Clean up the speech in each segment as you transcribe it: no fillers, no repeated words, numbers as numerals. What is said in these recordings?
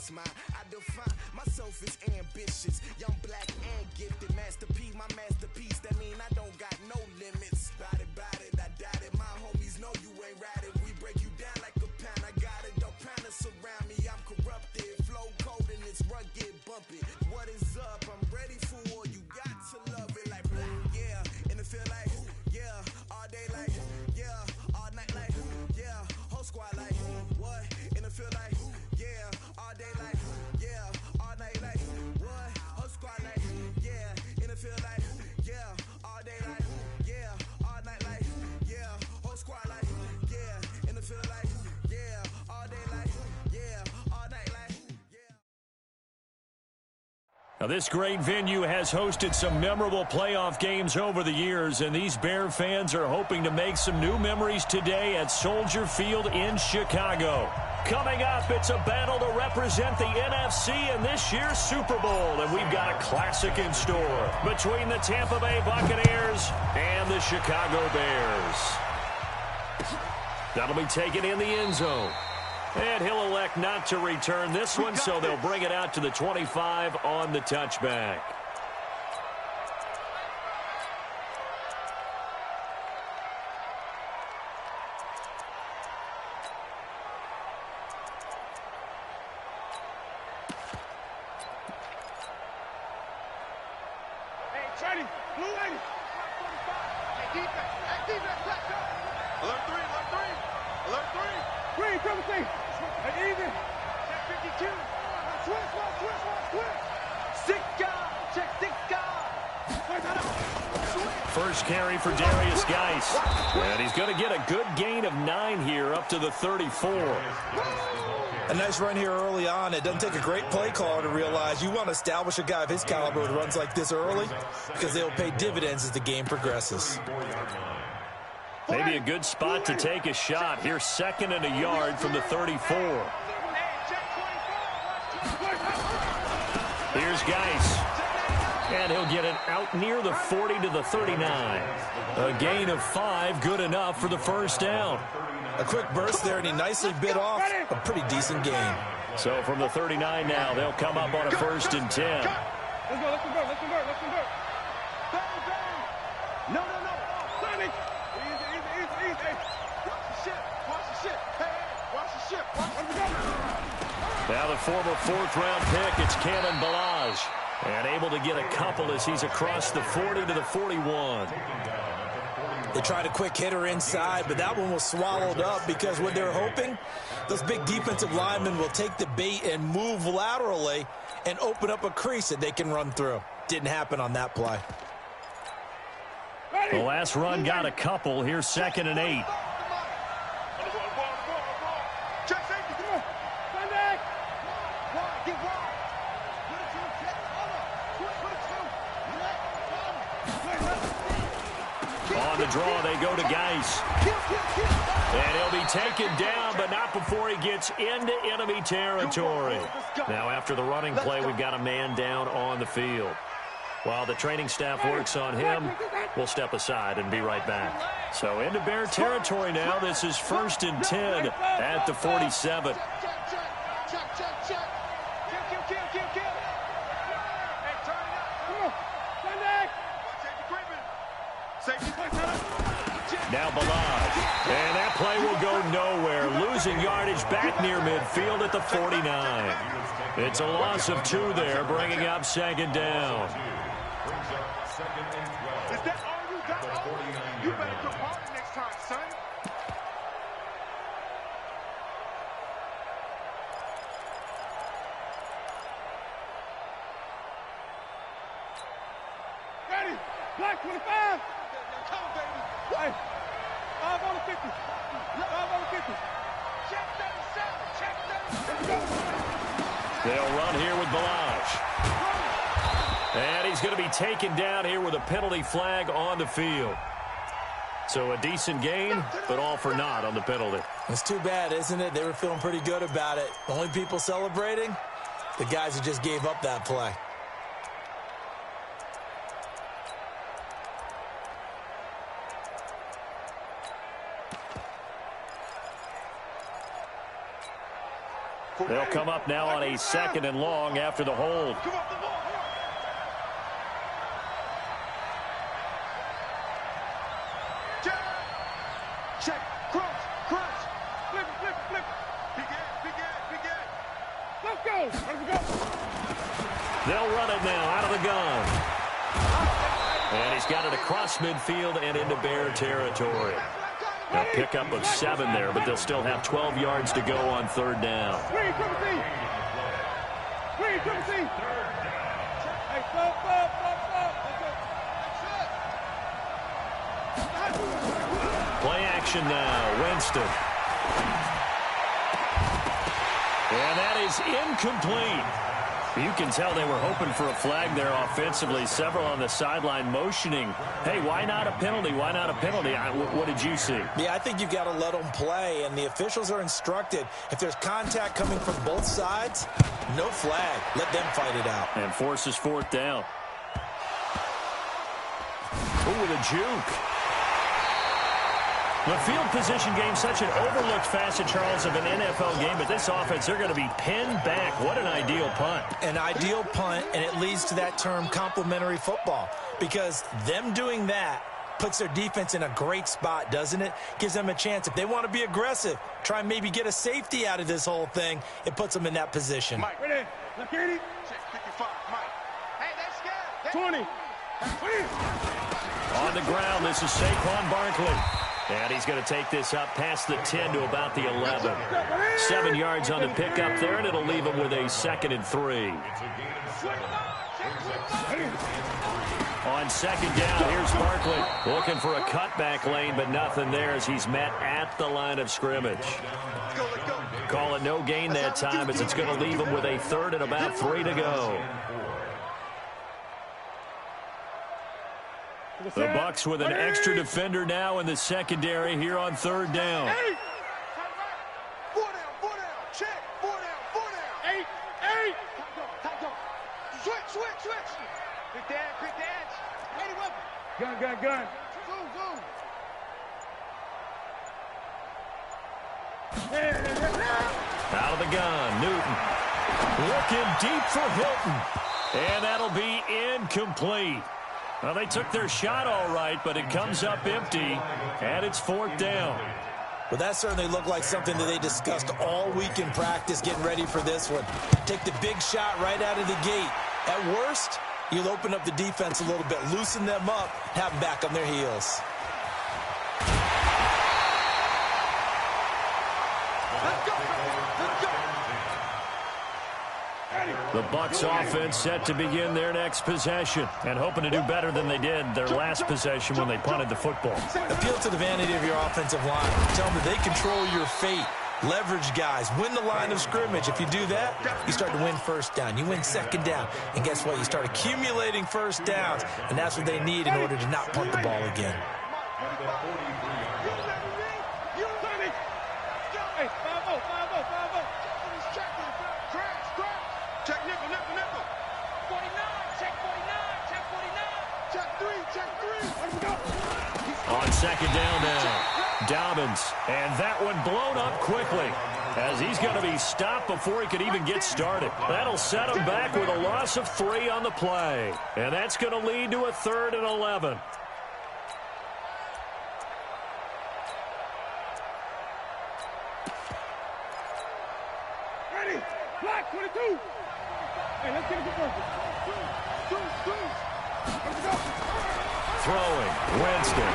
it's mine. I define myself as ambitious, young, black, and gifted. Master P, my masterpiece. That mean I don't got no limits. Bout it, I doubt it. My homies know you ain't ratted. We break you down like a pound. I got it, dog pounders surround me. I'm corrupted, flow cold and it's rugged, bumpy. What is up? I'm ready for war. You got to love it like yeah, and it feel like yeah, all day like yeah, all night like yeah, whole squad like what? And it feel like yeah, all day like yeah, all night like what? Whole squad like yeah, and it feel like yeah, all day like yeah, all night like yeah, whole squad like yeah, and it feel like yeah, all day like yeah, all night like yeah. Now, this great venue has hosted some memorable playoff games over the years, and these Bear fans are hoping to make some new memories today at Soldier Field in Chicago. Coming up, it's a battle to represent the NFC in this year's Super Bowl, and we've got a classic in store between the Tampa Bay Buccaneers and the Chicago Bears. That'll be taken in the end zone. And he'll elect not to return this one, so they'll bring it out to the 25 on the touchback. Hey, Charlie, blue lady. Hey, defense, let's go. Alert three. Green, come see. Hey, easy. Check 52. Switch. Six guard. Check six guard. First carry for Darius Geis. And he's going to get a good gain of 9 here up to the 34. A nice run here early on. It doesn't take a great play caller to realize you want to establish a guy of his caliber with runs like this early because they'll pay dividends as the game progresses. Maybe a good spot to take a shot. Here's 2nd and a yard from the 34. Here's Geis. And he'll get it out near the 40 to the 39. A gain of 5, good enough for the first down. A quick burst there, and he nicely bit off a pretty decent gain. So from the 39 now, they'll come up on a 1st and 10. Let's convert. No. Sonic. Easy. Watch the ship. Hey, watch the ship. Now the former 4th-round pick, it's Cannon Balaj. And able to get a couple as he's across the 40 to the 41. They tried a quick hitter inside, but that one was swallowed up because what they're hoping, those big defensive linemen will take the bait and move laterally and open up a crease that they can run through. Didn't happen on that play. The last run got a couple. Here's 2nd and 8. On the draw, they go to Geis. And he'll be taken down, but not before he gets into enemy territory. Now, after the running play, we've got a man down on the field. While the training staff works on him, we'll step aside and be right back. So into Bear territory now. This is 1st and 10 at the 47. Now Balaj. And that play will go nowhere. Losing yardage back near midfield at the 49. It's a loss of 2 there, bringing up 2nd down. Is that all you got? You better come hard next time, son. Ready? Black 25. Come on, baby. Hey. 5 on the 50. 5 on the 50. Check 37. They'll run here with Balaj. And he's going to be taken down here with a penalty flag on the field. So a decent gain, but all for naught on the penalty. It's too bad, isn't it? They were feeling pretty good about it. The only people celebrating, the guys who just gave up that play. They'll come up now on a 2nd and long after the hold. Check, cross, flip it. Big end. Let's go. They'll run it now out of the gun. And he's got it across midfield and into Bear territory. A pickup of 7 there, but they'll still have 12 yards to go on 3rd down. Hey, stop. Play action now, Winston. And that is incomplete. You can tell they were hoping for a flag there offensively. Several on the sideline motioning, hey, why not a penalty? Why not a penalty? What did you see? Yeah, I think you've got to let them play, and the officials are instructed. If there's contact coming from both sides, no flag. Let them fight it out. And forces 4th down. Ooh, with a juke. The field position game, such an overlooked facet, Charles, of an NFL game, but this offense, they're going to be pinned back. What an ideal punt. An ideal punt, and it leads to that term complementary football, because them doing that puts their defense in a great spot, doesn't it? Gives them a chance. If they want to be aggressive, try and maybe get a safety out of this whole thing, it puts them in that position. Mike, ready? Look at it. Check 55, Mike. Hey, that's good. 20. On the ground, this is Saquon Barkley. And he's going to take this up past the 10 to about the 11. 7 yards on the pickup there, and it'll leave him with a 2nd and 3. On 2nd down, here's Barkley looking for a cutback lane, but nothing there as he's met at the line of scrimmage. Call it no gain that time as it's going to leave him with a 3rd and about 3 to go. The Bucs with an extra defender now in the secondary here on 3rd down. 4 down. Check. 4 down. 8. Switch. Quick dance. Ready, weapon. Gun. Zoom. Out of the gun, Newton. Looking deep for Hilton. And that'll be incomplete. Well, they took their shot all right, but it comes up empty, and it's 4th down. Well, that certainly looked like something that they discussed all week in practice getting ready for this one. Take the big shot right out of the gate. At worst, you'll open up the defense a little bit, loosen them up, have them back on their heels. The Bucs offense set to begin their next possession and hoping to do better than they did their last possession when they punted the football. Appeal to the vanity of your offensive line. Tell them that they control your fate. Leverage guys. Win the line of scrimmage. If you do that, you start to win 1st down. You win 2nd down. And guess what? You start accumulating 1st downs. And that's what they need in order to not punt the ball again. Check nickel. 49. Check 3. On 2nd down now, Dobbins. And that one blown up quickly as he's going to be stopped before he could even get started. That'll set him back with a loss of 3 on the play. And that's going to lead to a 3rd and 11. Ready. Black 22. Hey, let's get it to Throwing, Winston.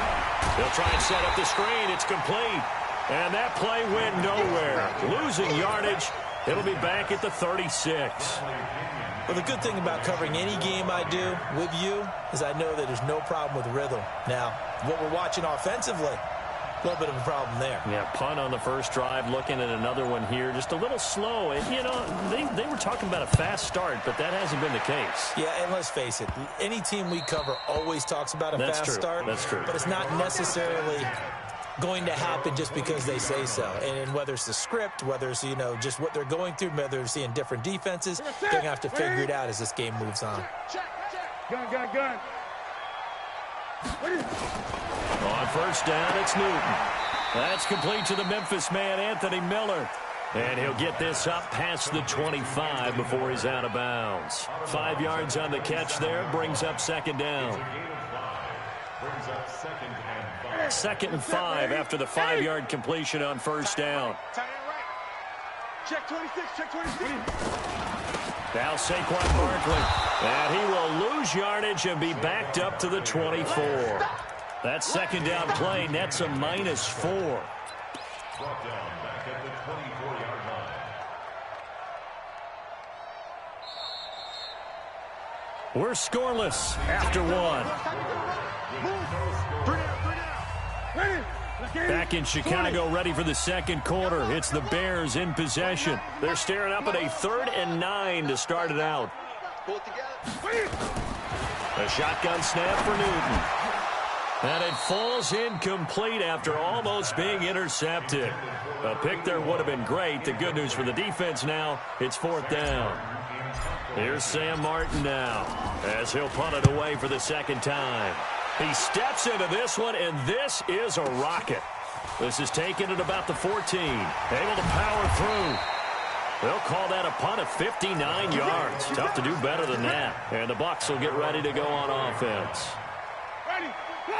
They'll try and set up the screen. It's complete. And that play went nowhere. Losing yardage. It'll be back at the 36. Well, the good thing about covering any game I do with you is I know that there's no problem with rhythm. Now, what we're watching offensively, a little bit of a problem there. Yeah, punt on the first drive, looking at another one here. Just a little slow. And, you know, they were talking about a fast start, but that hasn't been the case. Yeah, and let's face it, any team we cover always talks about a fast start. That's true. But it's not necessarily going to happen just because they say so. And whether it's the script, whether it's, you know, just what they're going through, whether they're seeing different defenses, they're going to have to figure it out as this game moves on. Gun. On first down, it's Newton. That's complete to the Memphis man, Anthony Miller. And he'll get this up past the 25 before he's out of bounds. 5 yards on the catch there, brings up second down. Second and 5 after the 5-yard completion on first down. Check 26, check 26. Now Saquon Barkley. And he will lose yardage and be backed up to the 24. That second down play nets a -4. Brought down back at the 24-yard line. We're scoreless after one. Back in Chicago, ready for the second quarter. It's the Bears in possession. They're staring up at a 3rd and 9 to start it out. A shotgun snap for Newton. And it falls incomplete after almost being intercepted. A pick there would have been great. The good news for the defense now, it's 4th down. Here's Sam Martin now as he'll punt it away for the second time. He steps into this one, and this is a rocket. This is taken at about the 14. Able to power through. They'll call that a punt of 59 yards. Tough to do better than that. And the Bucs will get ready to go on offense.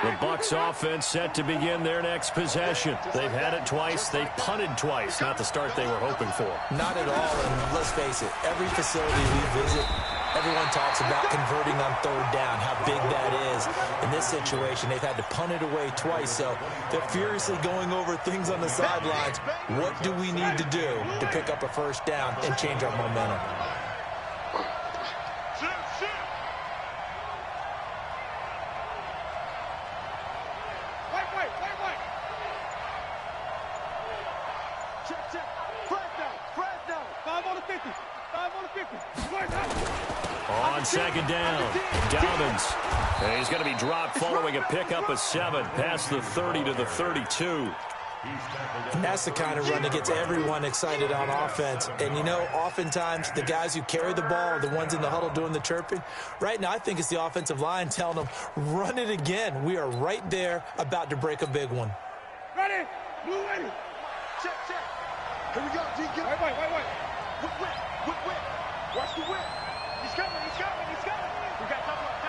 The Bucs offense set to begin their next possession. They've had it twice. They've punted twice. Not the start they were hoping for. Not at all, and let's face it, every facility we visit, everyone talks about converting on 3rd down, how big that is. In this situation, they've had to punt it away twice, so they're furiously going over things on the sidelines. What do we need to do to pick up a first down and change our momentum? On second down, Dobbins. And he's going to be dropped following a pickup of 7 past the 30 to the 32. And that's the kind of run that gets everyone excited on offense. And, you know, oftentimes the guys who carry the ball are the ones in the huddle doing the chirping. Right now, I think it's the offensive line telling them, run it again. We are right there about to break a big one. Ready? Move ready. Check, check. Here we go, G. Get wait. Whip. Watch the whip. He's coming. We got double up.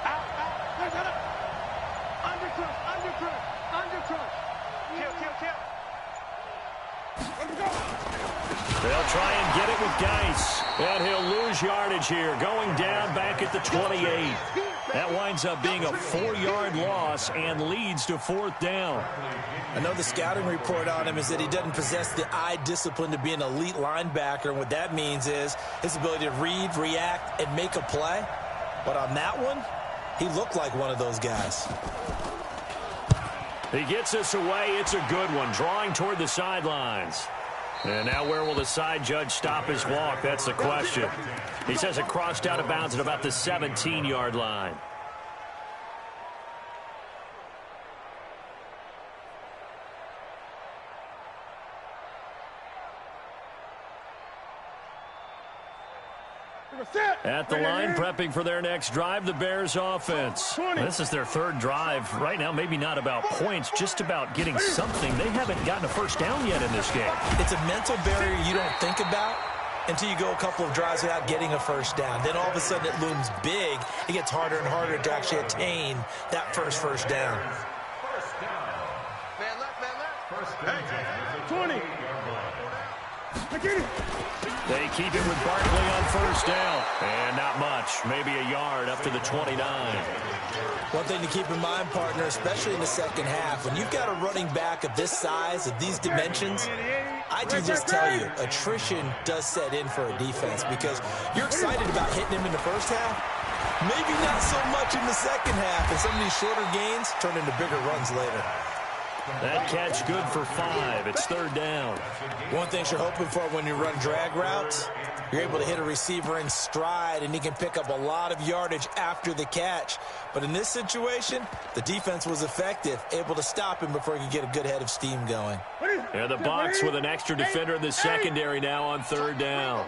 Out. Undercross. Kill. Let's go. They'll try and get it with Geis. And he'll lose yardage here, going down back at the 28. That winds up being a 4-yard loss and leads to 4th down. I know the scouting report on him is that he doesn't possess the eye discipline to be an elite linebacker. And what that means is his ability to read, react, and make a play. But on that one, he looked like one of those guys. He gets us away. It's a good one, drawing toward the sidelines. And now where will the side judge stop his walk? That's the question. He says it crossed out of bounds at about the 17-yard line. At the line, prepping for their next drive, the Bears offense. This is their 3rd drive. Right now, maybe not about points, just about getting something. They haven't gotten a first down yet in this game. It's a mental barrier you don't think about until you go a couple of drives without getting a first down. Then all of a sudden it looms big. It gets harder and harder to actually attain that first down. Man left. Hey, 20. They keep it with Barkley on first down. And not much. Maybe a yard up to the 29. One thing to keep in mind, partner, especially in the second half, when you've got a running back of this size, of these dimensions, I can just tell you, attrition does set in for a defense because you're excited about hitting him in the first half. Maybe not so much in the second half, and some of these shorter gains turn into bigger runs later. That catch good for 5. It's 3rd down. One thing you're hoping for when you run drag routes, you're able to hit a receiver in stride, and he can pick up a lot of yardage after the catch. But in this situation, the defense was effective, able to stop him before he could get a good head of steam going. And the Bucs with an extra defender in the secondary now on 3rd down.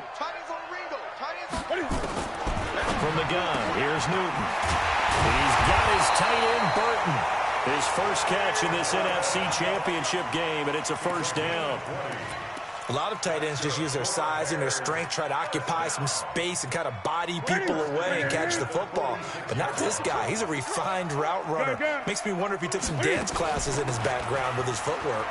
From the gun, here's Newton. He's got his tight end, Burton. His first catch in this NFC Championship game, and it's a first down. A lot of tight ends just use their size and their strength, try to occupy some space and kind of body people away and catch the football. But not this guy. He's a refined route runner. Makes me wonder if he took some dance classes in his background with his footwork.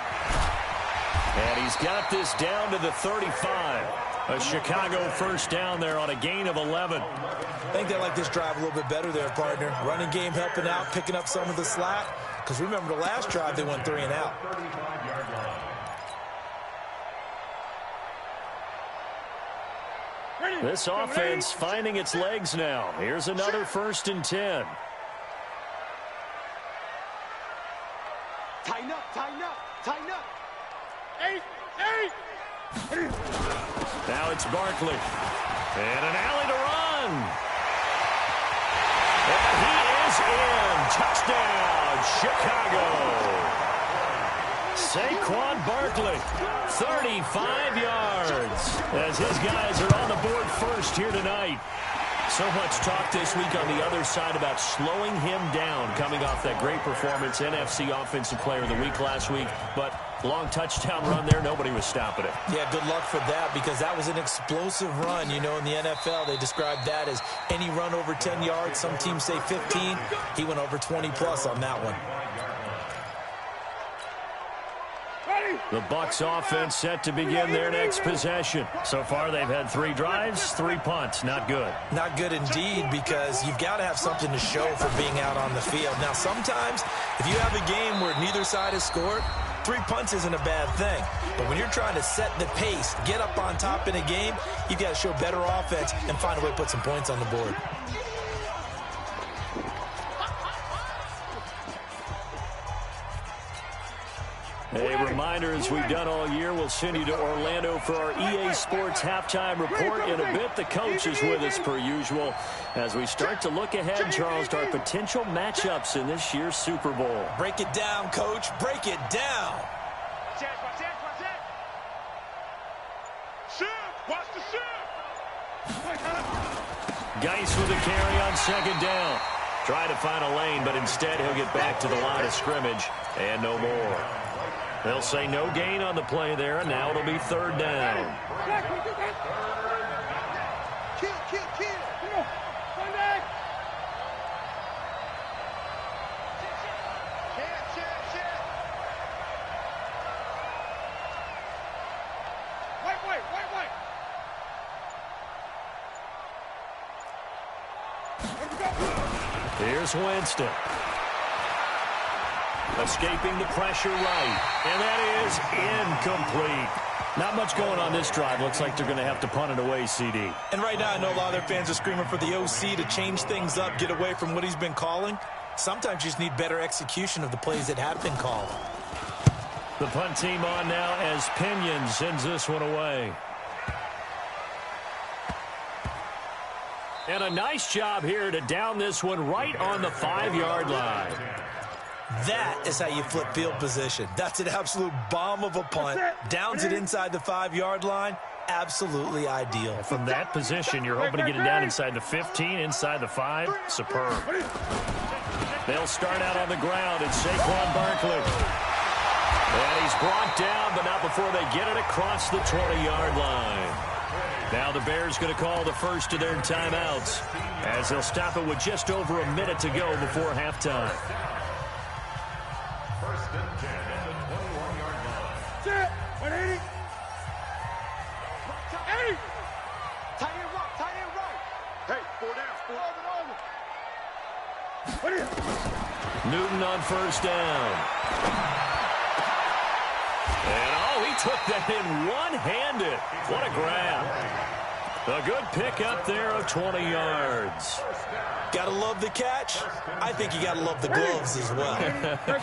And he's got this down to the 35. A Chicago first down there on a gain of 11. I think they like this drive a little bit better there, partner. Running game helping out, picking up some of the slack. Because remember the last drive, they went 3 and out. This offense finding its legs now. Here's another 1st and 10. Tighten up, tighten up, tighten up. 8. Now it's Barkley. And an alley to run. And he is in. Touchdown, Chicago. Saquon Barkley, 35 yards, as his guys are on the board first here tonight. So much talk this week on the other side about slowing him down, coming off that great performance, NFC Offensive Player of the Week last week. But long touchdown run there, nobody was stopping it. Yeah, good luck for that, because that was an explosive run. You know, in the NFL, they describe that as any run over 10 yards. Some teams say 15. He went over 20-plus on that one. The Bucs offense set to begin their next possession. So far, they've had 3 drives, 3 punts. Not good. Not good indeed, because you've got to have something to show for being out on the field. Now, sometimes, if you have a game where neither side has scored, 3 punts isn't a bad thing. But when you're trying to set the pace, get up on top in a game, you've got to show better offense and find a way to put some points on the board. A reminder, as we've done all year, we'll send you to Orlando for our EA Sports halftime report in a bit. The coach is with us per usual as we start to look ahead, Charles, to our potential matchups in this year's Super Bowl. Break it down, Coach. Break it down. Watch the Geis with a carry on 2nd down. Trying to find a lane, but instead he'll get back to the line of scrimmage and no more. They'll say no gain on the play there, and now it'll be 3rd down. Kill. Come on. Run back. Check. Wait. Here's Winston. Escaping the pressure right. And that is incomplete. Not much going on this drive. Looks like they're going to have to punt it away, CD. And right now, I know a lot of their fans are screaming for the OC to change things up, get away from what he's been calling. Sometimes you just need better execution of the plays that have been called. The punt team on now as Pinion sends this one away. And a nice job here to down this one right on the 5-yard line. That is how you flip field position. That's an absolute bomb of a punt. Downs it inside the 5-yard line. Absolutely ideal. From that position, you're hoping to get it down inside the 15, inside the 5. Superb. They'll start out on the ground. It's Saquon Barkley. And he's brought down, but not before they get it across the 20-yard line. Now the Bears going to call the first of their timeouts as they'll stop it with just over a minute to go before halftime. 1st and 10 at the 21-yard line. Set. 180. Hey. Tight end right. Hey, 4 down. Over. Newton on 1st down. And he took that in one-handed. What a grab. A good pick up there of 20 yards. Gotta love the catch. I think you gotta love the gloves as well.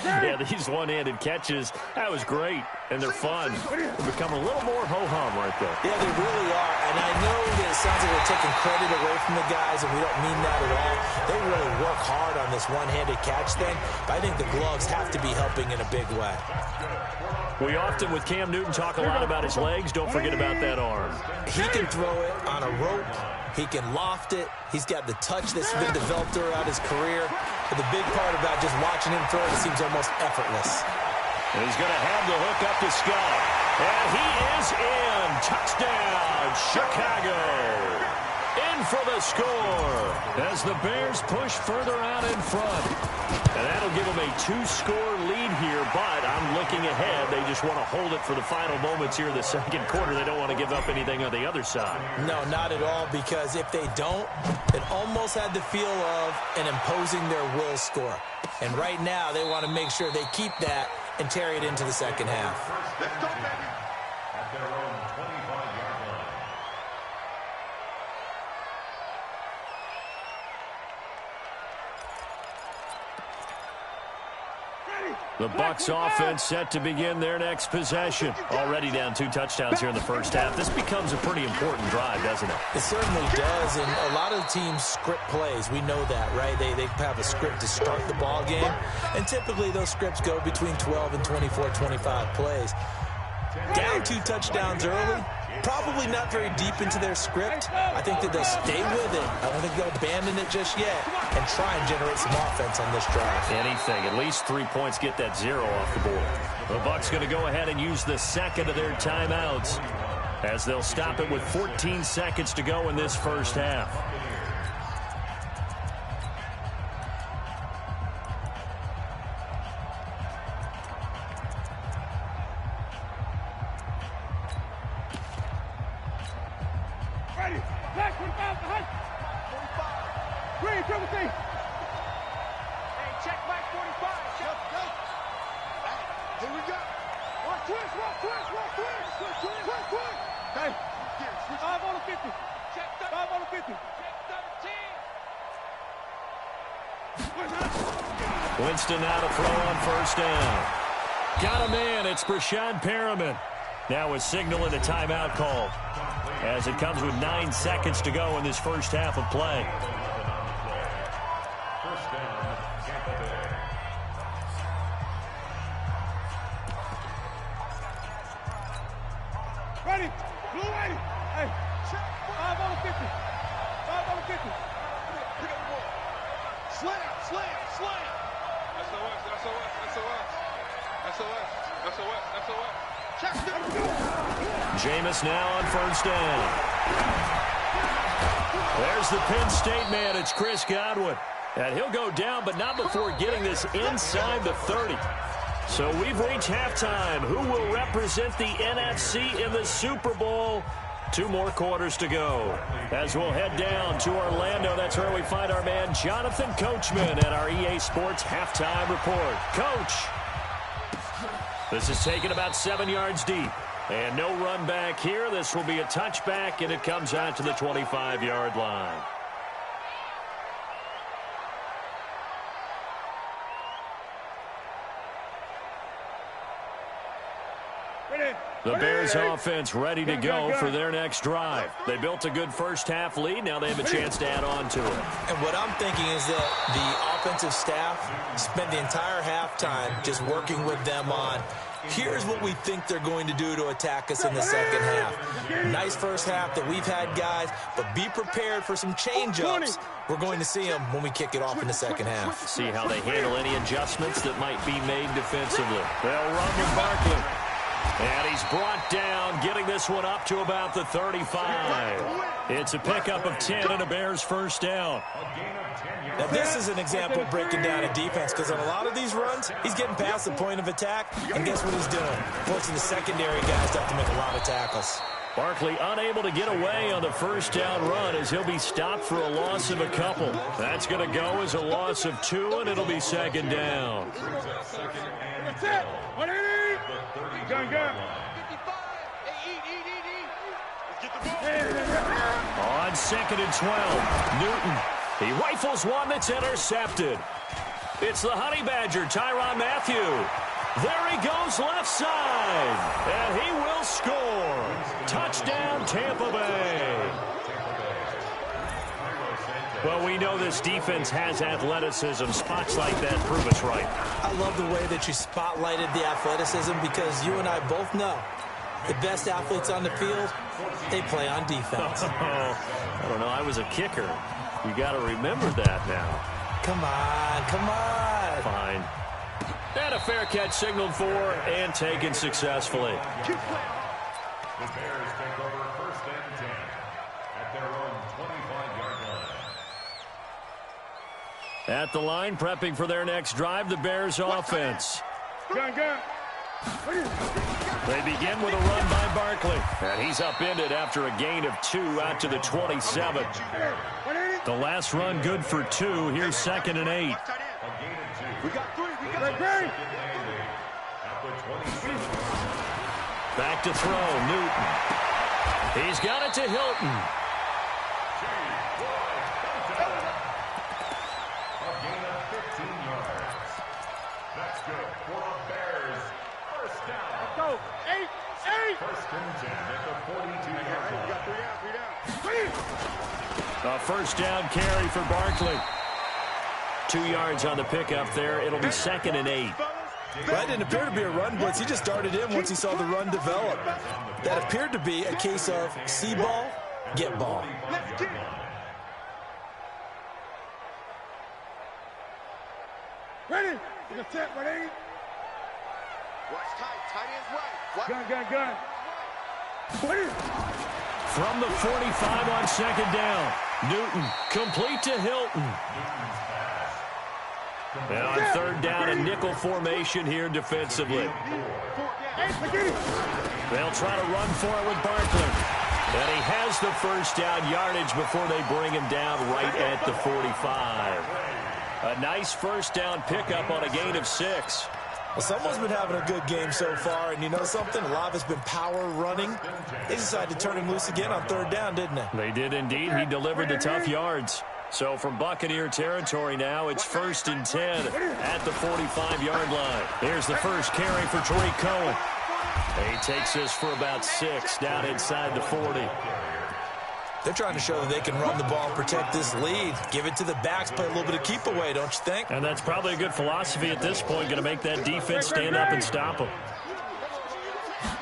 Yeah, these one-handed catches, that was great, and they're fun. They become a little more ho-hum right there. Yeah, they really are. And I know that it sounds like we're taking credit away from the guys, and we don't mean that at all. They really work hard on this one-handed catch thing, but I think the gloves have to be helping in a big way. We often, with Cam Newton, talk a lot about his legs. Don't forget about that arm. He can throw it on a rope. He can loft it. He's got the touch that's been developed throughout his career. But the big part about just watching him throw, it seems almost effortless. And he's going to have the hook up to Scott. And he is in. Touchdown, Chicago. In for the score as the Bears push further out in front. And that'll give them a 2-score lead here, but I'm looking ahead. They just want to hold it for the final moments here in the second quarter. They don't want to give up anything on the other side. No, not at all, because if they don't, it almost had the feel of an imposing their will score. And right now, they want to make sure they keep that and carry it into the second half. Let's go, baby. At their own 25-yard line. The Bucs offense set to begin their next possession. Already down 2 touchdowns here in the first half. This becomes a pretty important drive, doesn't it? It certainly does, and a lot of the teams script plays. We know that, right? They have a script to start the ball game, and typically those scripts go between 12 and 24, 25 plays. Down 2 touchdowns early, probably not very deep into their script. I think that they'll stay with it. I don't think they'll abandon it just yet and try and generate some offense on this drive. Anything. At least 3 points, get that 0 off the board. The Bucs going to go ahead and use the second of their timeouts as they'll stop it with 14 seconds to go in this first half. Winston now to throw on first down. Got a man. It's Brashad Perriman. Now a signal and a timeout call as it comes with 9 seconds to go in this first half of play. First down, Tampa Bay. Ready. Blue ready. Hey, 5 on the 50. 5 on the 50. Pick up the ball. Slam. SOS. Check down. Jameis now on first down. There's the Penn State man. It's Chris Godwin. And he'll go down, but not before getting this inside the 30. So we've reached halftime. Who will represent the NFC in the Super Bowl? 2 more quarters to go. As we'll head down to Orlando, that's where we find our man Jonathan Coachman at our EA Sports Halftime Report. Coach, this is taken about 7 yards deep. And no run back here. This will be a touchback, and it comes out to the 25-yard line. The Bears offense ready to go for their next drive. They built a good first-half lead. Now they have a chance to add on to it. And what I'm thinking is that the offensive staff spent the entire halftime just working with them on, here's what we think they're going to do to attack us in the second half. Nice first half that we've had, guys, but be prepared for some change-ups. We're going to see them when we kick it off in the second half. See how they handle any adjustments that might be made defensively. They'll run with Barkley. And he's brought down, getting this one up to about the 35. It's a pickup of 10 and a Bears first down. Now, this is an example of breaking down a defense, because on a lot of these runs, he's getting past the point of attack, and guess what he's doing? Forcing the secondary guys to have to make a lot of tackles. Barkley unable to get away on the first down run as he'll be stopped for a loss of a couple. That's going to go as a loss of 2, and it'll be second down. That's it. 180. Gun. On 2nd and 12, Newton. He rifles one that's intercepted. It's the Honey Badger, Tyrann Mathieu. There he goes left side, and he will score. Touchdown, Tampa Bay. Well, we know this defense has athleticism. Spots like that prove us right. I love the way that you spotlighted the athleticism, because you and I both know the best athletes on the field, they play on defense. I don't know. I was a kicker. You got to remember that now. Come on, come on. Fine. And a fair catch signaled for and taken successfully. The Bears take over 1st and 10 at their own 25-yard line. At the line, prepping for their next drive, the Bears offense. Gun. They begin with a run by Barkley. And he's upended after a gain of 2 out to the 27. The last run good for 2. Here's 2nd and 8. A gain of 2. We got 3. We got 3. At the 27. Back to throw, Newton. He's got it to Hilton. A gain of 15 yards. That's good for the Bears. 1st down. Go. 8. 1st and 10 at the 42-yard line. We got 3 out. A 1st down carry for Barkley. 2 yards on the pickup there. It'll be 2nd and 8. That didn't appear to be a run blitz. He just started in once he saw the run develop. That appeared to be a case of see ball, get ball. Let's get it. Ready. We got 10. Ready. Watch tight. Tight ends right. Gun. Ready. From the 45 on 2nd down. Newton complete to Hilton. And on 3rd down, a nickel formation here defensively. They'll try to run for it with Barkley. And he has the 1st down yardage before they bring him down right at the 45. A nice 1st down pickup on a gain of 6. Well, someone's been having a good game so far, and you know something? A lot of it's been power running. They decided to turn him loose again on 3rd down, didn't they? They did indeed. He delivered the tough yards. So from Buccaneer territory now, it's 1st and 10 at the 45-yard line. Here's the first carry for Tariq Cohen. He takes this for about 6 down inside the 40. They're trying to show that they can run the ball and protect this lead. Give it to the backs, play a little bit of keep away, don't you think? And that's probably a good philosophy at this point, going to make that defense stand up and stop them.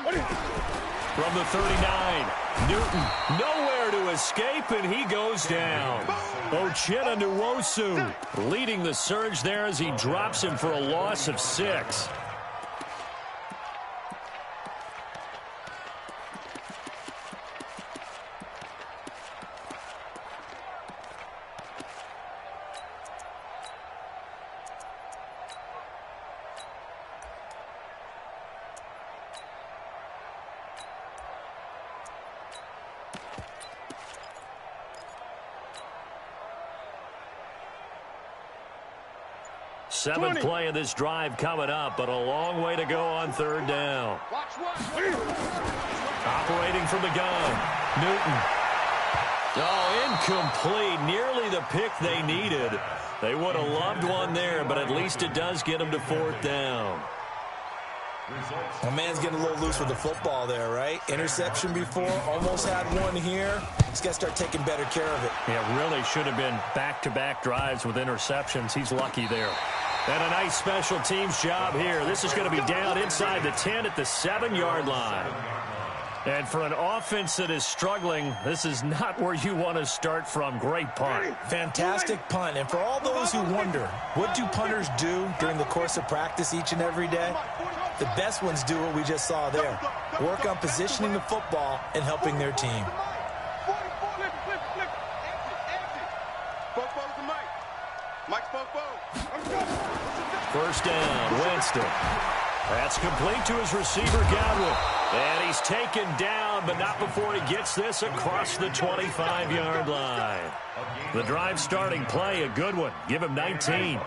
From the 39, Newton nowhere to escape, and he goes down. Uchenna Nwosu leading the surge there as he drops him for a loss of 6. Seventh play of this drive coming up, but a long way to go on 3rd down. Operating from the gun, Newton. Oh, incomplete. Nearly the pick they needed. They would have loved one there, but at least it does get them to 4th down. A man's getting a little loose with the football there, right? Interception before, almost had one here. He's got to start taking better care of it. Yeah, really should have been back-to-back drives with interceptions. He's lucky there. And a nice special teams job here. This is going to be down inside the 10 at the 7-yard line. And for an offense that is struggling, this is not where you want to start from. Great punt. Fantastic punt. And for all those who wonder, what do punters do during the course of practice each and every day? The best ones do what we just saw there. Work on positioning the football and helping their team. First down, Winston. That's complete to his receiver, Godwin. And he's taken down, but not before he gets this across the 25-yard line. The drive starting play, a good one. Give him 19.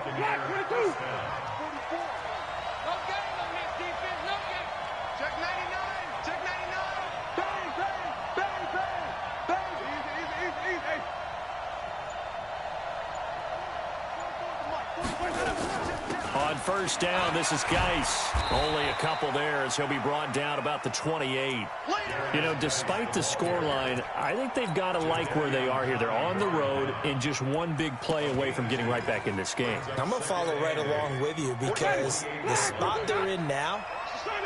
On first down, this is Geis. Only a couple there as he'll be brought down about the 28. You know, despite the scoreline, I think they've got to like where they are here. They're on the road and just one big play away from getting right back in this game. I'm going to follow right along with you because the spot they're in now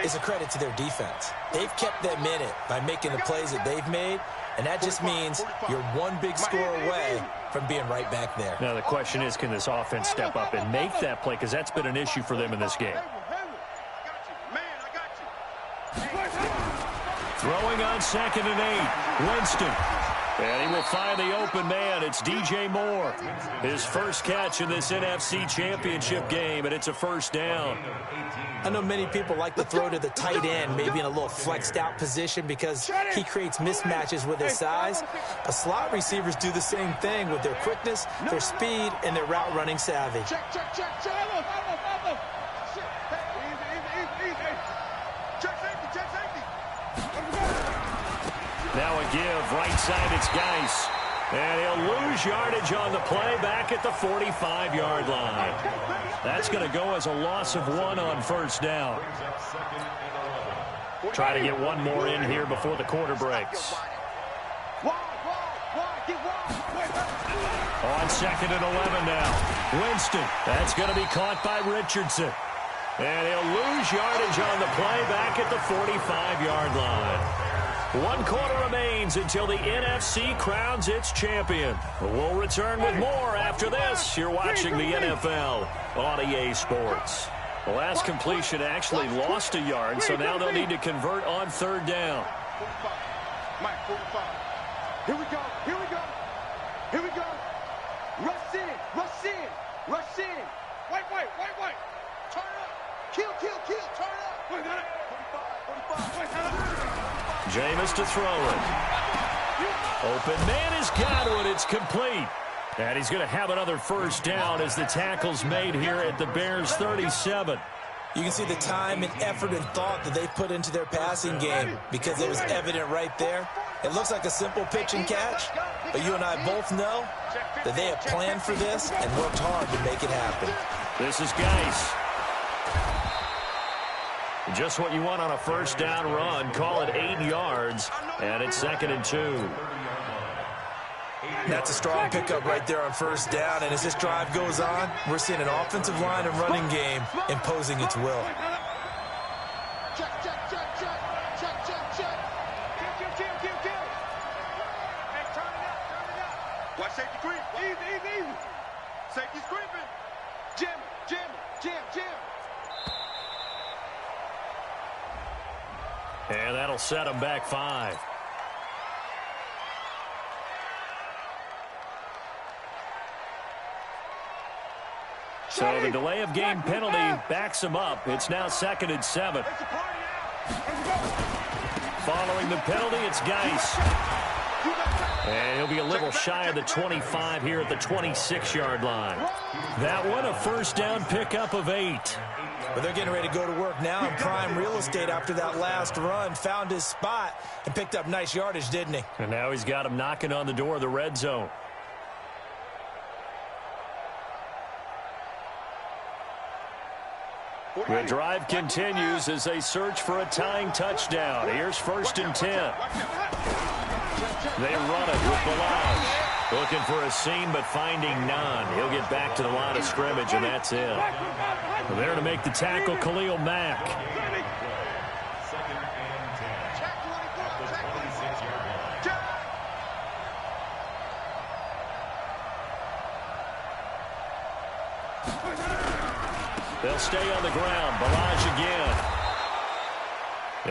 is a credit to their defense. They've kept them in it by making the plays that they've made, And that just means you're one big score away from being right back there. Now, the question is, can this offense step up and make that play? Because that's been an issue for them in this game. Throwing on 2nd and 8. Winston. And he will find the open man. It's DJ Moore. His first catch in this NFC Championship game, and it's a first down. I know many people like to throw to the tight end, maybe in a little flexed out position because he creates mismatches with his size. But slot receivers do the same thing with their quickness, their speed, and their route running savvy. Now a give, right side, it's Geis. And he'll lose yardage on the play back at the 45-yard line. That's going to go as a loss of 1 on first down. Try to get one more in here before the quarter breaks. On 2nd and 11 now. Winston, that's going to be caught by Richardson. And he'll lose yardage on the play back at the 45-yard line. 1 quarter remains until the NFC crowns its champion. We'll return with more after this. You're watching the NFL on EA Sports. The last completion actually lost a yard, so now they'll need to convert on 3rd down. Mike, 45. Here we go. Here we go. Here we go. Rush in. Rush in. Rush in. Wait. Turn up. Kill. Turn up. Wait, 45. Wait, Jameis to throw it. Open man is Godwin. It's complete. And he's going to have another first down as the tackle's made here at the Bears' 37. You can see the time and effort and thought that they put into their passing game because it was evident right there. It looks like a simple pitch and catch, but you and I both know that they have planned for this and worked hard to make it happen. This is Geis. Just what you want on a first down run. Call it 8 yards, and it's 2nd and 2. That's a strong pickup right there on first down, and as this drive goes on, we're seeing an offensive line and running game imposing its will. Check. Hey, turn it up. Watch safety creep. Easy. Safety's creeping. Jim. And that'll set him back 5. So the delay of game penalty backs him up. It's now 2nd and 7. Following the penalty, it's Geis. And he'll be a little shy of the 25 here at the 26-yard line. That one, a first down pickup of 8. But they're getting ready to go to work now in prime real estate after that last run. Found his spot and picked up nice yardage, didn't he? And now he's got him knocking on the door of the red zone. The drive continues as they search for a tying touchdown. Here's 1st and 10. They run it with Balaj. Looking for a seam, but finding none. He'll get back to the line of scrimmage, and that's it. There to make the tackle, Khalil Mack. 2nd and 10. At the 26-yard line. They'll stay on the ground. Balaj again.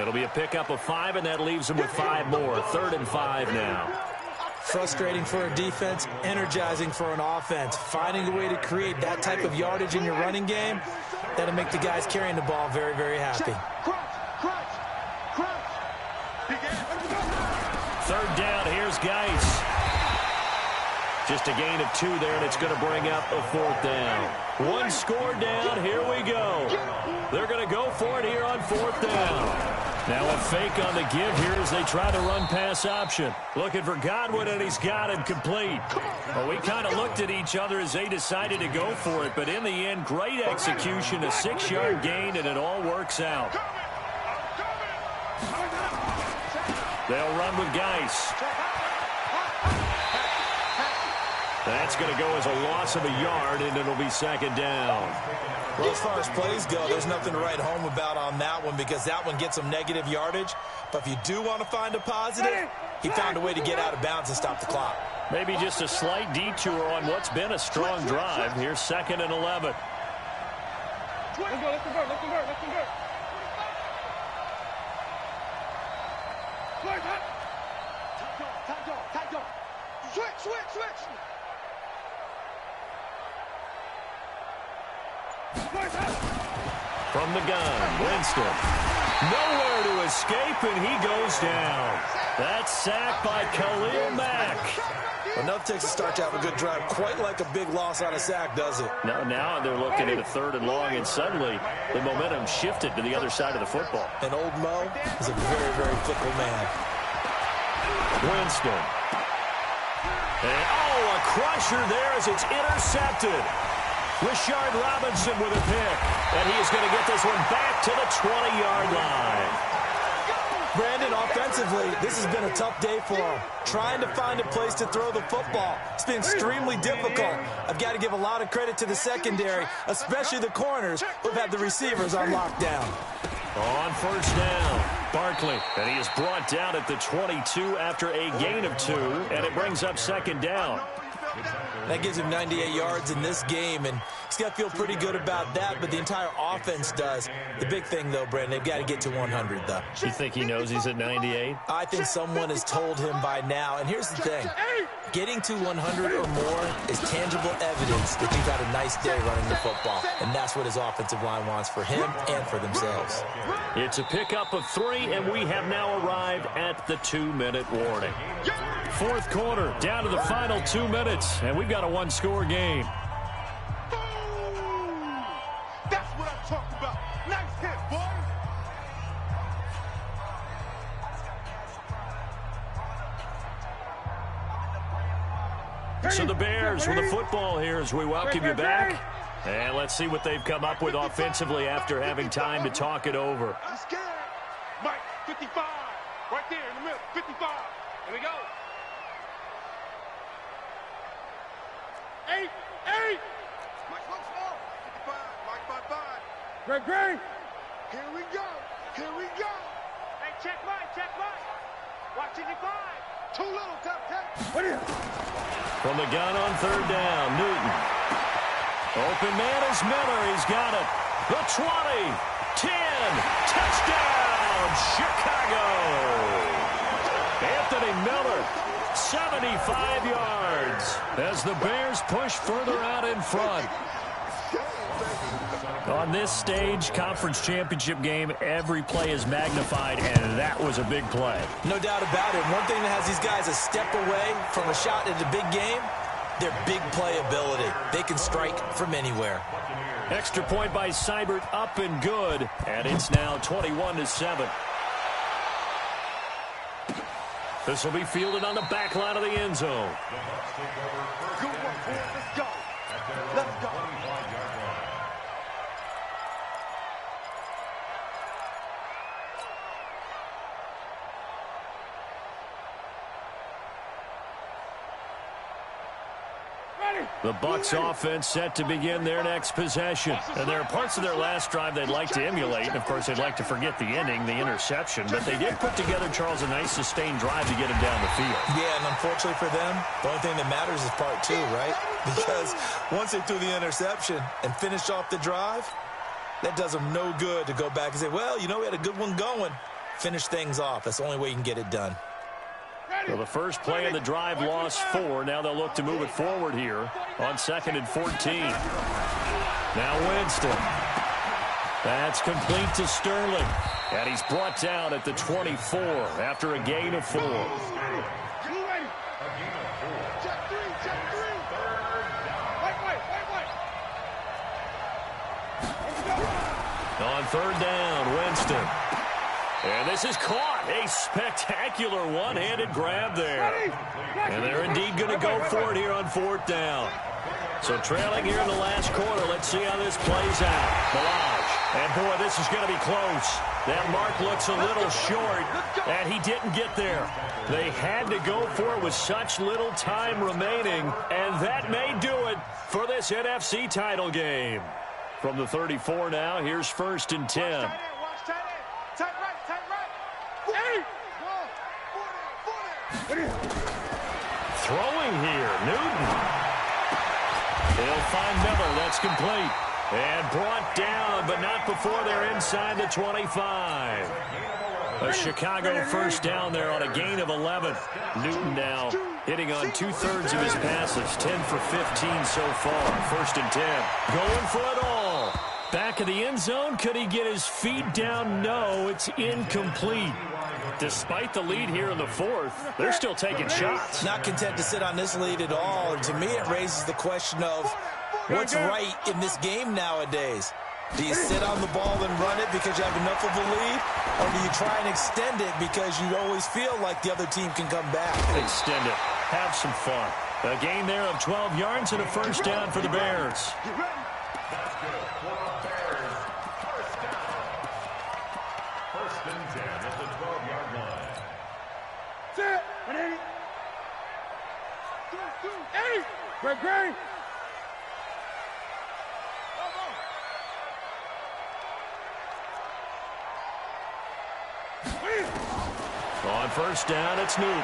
It'll be a pickup of 5, and that leaves them with 5 more. 3rd and 5 now. Frustrating for a defense, energizing for an offense. Finding a way to create that type of yardage in your running game, that'll make the guys carrying the ball very, very happy. Third down, here's Geis. Just a gain of 2 there, and it's going to bring up a 4th down. 1 score down, here we go. They're going to go for it here on 4th down. Now a fake on the give here as they try to run pass option. Looking for Godwin, and he's got it complete. Well, we kind of looked at each other as they decided to go for it, but in the end, great execution, a 6-yard gain, and it all works out. They'll run with Geis. That's going to go as a loss of a yard, and it'll be second down. Well, as far as plays go, there's nothing to write home about on that one because that one gets some negative yardage. But if you do want to find a positive, he found a way to get out of bounds and stop the clock. Maybe just a slight detour on what's been a strong drive. Here's 2nd and 11. Let's go, let's convert, let's convert, let's convert. Tight dog. Switch. From the gun, Winston. Nowhere to escape, and he goes down. That's sacked by Khalil Mack. Enough takes a start to have a good drive. Quite like a big loss on a sack, does it? Now they're looking at a 3rd and long, and suddenly the momentum shifted to the other side of the football. And old Mo is a very, very fickle man. Winston. And, a crusher there as it's intercepted. Rashard Robinson with a pick. And he is going to get this one back to the 20-yard line. Brandon, offensively, this has been a tough day for him. Trying to find a place to throw the football. It's been extremely difficult. I've got to give a lot of credit to the secondary, especially the corners who've had the receivers on lockdown. On 1st down, Barkley. And he is brought down at the 22 after a gain of 2, and it brings up 2nd down. That gives him 98 yards in this game, and he's got to feel pretty good about that, but the entire offense does. The big thing, though, Brandon, they've got to get to 100, though. You think he knows he's at 98? I think someone has told him by now, and here's the thing. Getting to 100 or more is tangible evidence that you've had a nice day running the football, and that's what his offensive line wants for him and for themselves. It's a pickup of 3, and we have now arrived at the 2-minute warning. 4th quarter, down to the final 2 minutes, and we've got a 1-score game. That's what I'm talking about. Nice hit, boy. So the Bears with the football here as we welcome you back. And let's see what they've come up with offensively after having time to talk it over. I'm scared. Mike, 55. Right there in the middle. 55. Here we go. 8. Mike, slow. 55. Mike, 5. Great. Here we go. Hey, check Mike. Watch 55. Too little, tap. What is it? From the gun on 3rd down, Newton. Open man is Miller. He's got it. The 20, 10, touchdown, Chicago. Anthony Miller, 75 yards as the Bears push further out in front. On this stage, conference championship game, every play is magnified, and that was a big play. No doubt about it. One thing that has these guys a step away from a shot at a big game, their big play ability. They can strike from anywhere. Extra point by Seibert, up and good, and it's now 21-7. This will be fielded on the back line of the end zone. Good one, boy. Let's go. The Bucs offense set to begin their next possession. And there are parts of their last drive they'd like to emulate. And, of course, they'd like to forget the ending, the interception. But they did put together, Charles, a nice sustained drive to get him down the field. Yeah, and unfortunately for them, the only thing that matters is part 2, right? Because once they threw the interception and finished off the drive, that does them no good to go back and say, well, you know, we had a good one going. Finish things off. That's the only way you can get it done. Well, the first play of the drive lost 4. Now they'll look to move it forward here on 2nd and 14. Now Winston. That's complete to Sterling. And he's brought down at the 24 after a gain of 4. On 3rd down, Winston. And this is caught. A spectacular one-handed grab there. And they're indeed going to go for it here on 4th down. So trailing here in the last quarter. Let's see how this plays out. Balaj. And, boy, this is going to be close. That mark looks a little short, and he didn't get there. They had to go for it with such little time remaining, and that may do it for this NFC title game. From the 34 now, here's 1st and 10. Watch tight end. Tight right. Hey! Throwing here, Newton. They'll find Miller. That's complete. And brought down, but not before they're inside the 25. A Chicago first down there on a gain of 11. Newton now hitting on 2/3 of his passes. 10 for 15 so far. 1st and 10. Going for it all. Back of the end zone. Could he get his feet down? No, it's incomplete. Despite the lead here in the 4th, they're still taking shots. Not content to sit on this lead at all. And to me, it raises the question of what's right in this game nowadays. Do you sit on the ball and run it because you have enough of a lead? Or do you try and extend it because you always feel like the other team can come back? Extend it. Have some fun. A gain there of 12 yards and a first down for the Bears. That's good for the Bears. First down. 1st and 10 at the 12-yard line. Sit. 180. Great. On first down, it's Newton.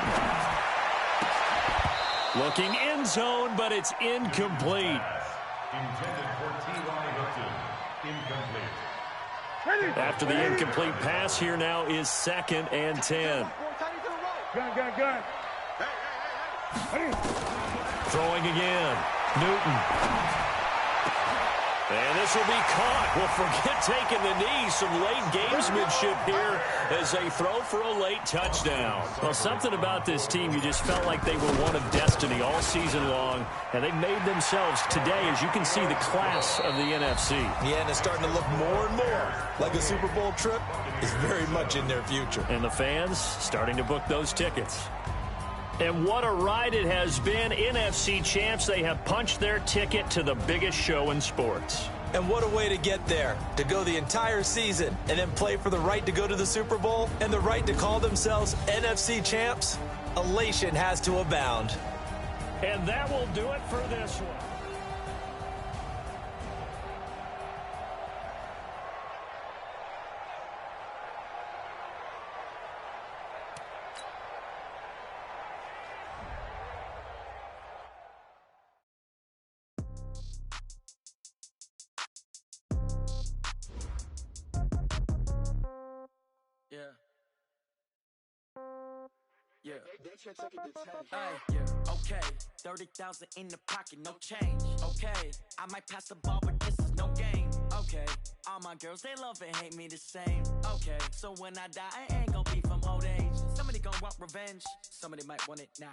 Looking end zone, but it's incomplete. Intended for T.Y. Hilton. Incomplete. After the incomplete pass, here now is 2nd and 10. Gun. Throwing again. Newton. And this will be caught. Well, forget taking the knee. Some late gamesmanship here as they throw for a late touchdown. Well, something about this team, you just felt like they were one of destiny all season long, and they made themselves today, as you can see, the class of the NFC. Yeah, and it's starting to look more and more like a Super Bowl trip is very much in their future. And the fans starting to book those tickets. And what a ride it has been. NFC champs, they have punched their ticket to the biggest show in sports. And what a way to get there, to go the entire season and then play for the right to go to the Super Bowl and the right to call themselves NFC champs. Elation has to abound. And that will do it for this one. Okay, 30,000 in the pocket, no change. Okay, I might pass the ball, but this is no game. Okay, all my girls, they love and hate me the same. Okay, so when I die, I ain't gonna be from old age. Somebody gonna want revenge, somebody might want it now.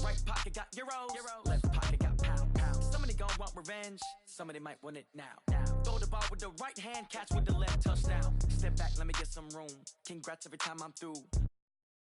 Right pocket got euros, left pocket got pounds. Somebody gonna want revenge, somebody might want it now. Throw the ball with the right hand, catch with the left, touchdown. Step back, let me get some room. Congrats every time I'm through.